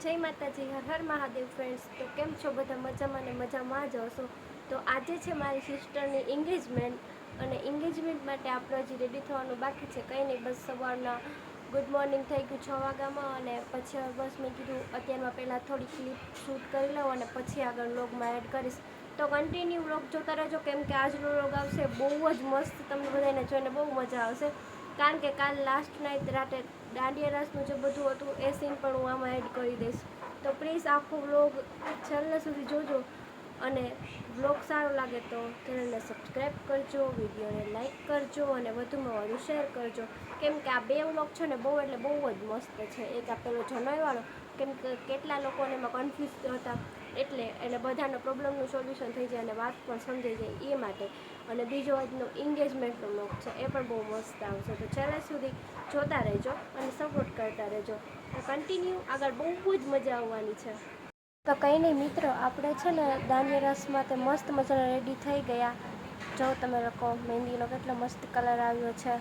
જય માતાજી, હર હર મહાદેવ ફ્રેન્ડ્સ। તો કેમ છો બધા? મજામાં ને મજામાં જ હશો। તો આજે છે મારી સિસ્ટરની એન્ગેજમેન્ટ અને એન્ગેજમેન્ટ માટે આપણે હજી રેડી થવાનું બાકી છે। કંઈ નહીં, બસ સવારના ગુડ મોર્નિંગ થઈ ગયું 6 વાગ્યામાં અને પછી બસ મેં કીધું અત્યારમાં પહેલાં થોડી ક્લિપ શૂટ કરી લઉં અને પછી આગળ વ્લોગમાં એડ કરીશ। તો કન્ટિન્યુ વ્લોગ જોતા રહેજો, કેમ કે આજનો વ્લોગ આવશે બહુ જ મસ્ત, તમને બધાને જોઈને બહુ મજા આવશે। કારણ કે કાલ લાસ્ટ નાઇટ રાતે દાંડિયા રાસનું જે બધું હતું એ સીન પણ હું આમાં એડ કરી દઈશ। તો પ્લીઝ આખો વ્લોગ છેલ્લે સુધી જોજો અને વ્લોગ સારો લાગે તો ચેનલને સબસ્ક્રાઈબ કરજો, વિડીયોને લાઇક કરજો અને વધુમાં વધુ શેર કરજો। કેમ કે આ બે વ્લોગ છે ને બહુ એટલે બહુ જ મસ્ત છે। એક આ પેલો જનોઈવાળો, કેમ કે કેટલા લોકોને એમાં કન્ફ્યુઝ હતા એટલે બધાનો પ્રોબ્લેમનું સોલ્યુશન થઈ જાય અને વાત પણ સમજાઈ જાય એ માટે। અને બીજો આજનો એન્ગેજમેન્ટનો વ્લોગ છે એ પણ બહુ મસ્ત આવશે। તો છેલ્લે સુધી જોતા રહેજો અને સપોર્ટ કરતા રહેજો। તો કન્ટિન્યુ આગળ બહુ જ મજા આવવાની છે। તો કંઈ નહીં મિત્રો, આપણે છે ને દાંડિયા રસમાં તે મસ્ત મજાના રેડી થઈ ગયા। જો તમે લોકો, મહેંદીનો કેટલો મસ્ત કલર આવ્યો છે।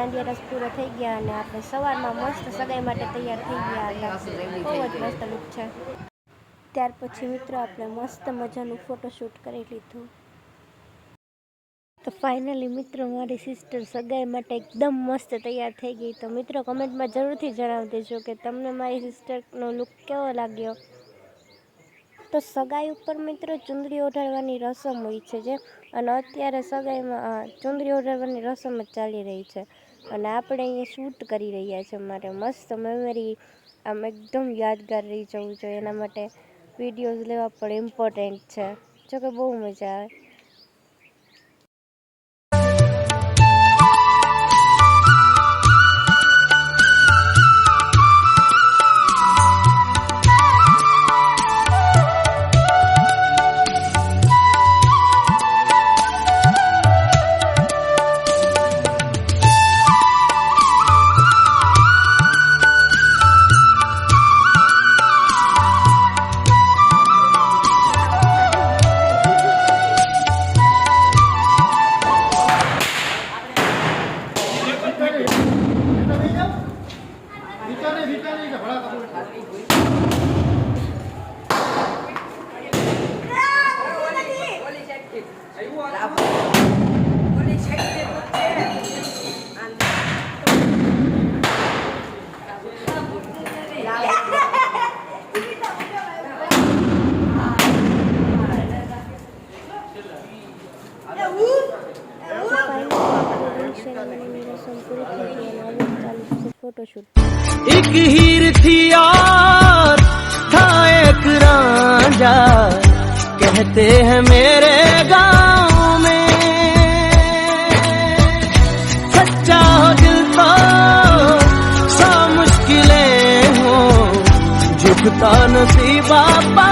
દાંડિયા રસ પૂરો થઈ ગયા અને આપણે સવારમાં મસ્ત સગાઈ માટે તૈયાર થઈ ગયા હતા. બહુ જ મસ્ત લુક છે. ત્યાર પછી મિત્રો આપણે મસ્ત મજાનું ફોટોશૂટ કરી લીધું. તો ફાઇનલી મિત્રો મારી સિસ્ટર સગાઈ માટે એકદમ મસ્ત તૈયાર થઈ ગઈ. તો મિત્રો કમેન્ટમાં જરૂરથી જણાવી દેજો કે તમને મારી સિસ્ટરનો લુક કેવો લાગ્યો. તો સગાઈ ઉપર મિત્રો ચુંદડી ઓઢાડવાની રસમ હોય છે જે, અને અત્યારે સગાઈમાં ચુંદડી ઓઢાડવાની રસમ જ ચાલી રહી છે અને આપણે અહીંયા શૂટ કરી રહ્યા છીએ. મારે મસ્ત મેમરી આમ એકદમ યાદગાર રહી જવું જોઈએ એના માટે વિડીયોઝ લેવા પણ ઇમ્પોર્ટન્ટ છે. જોકે બહુ મજા આવે. एक हीर थी और था एक रांझा, कहते हैं मेरे गाँव में, सच्चा हो दिल तो सौ मुश्किलें हो, झुकता नसीबा पा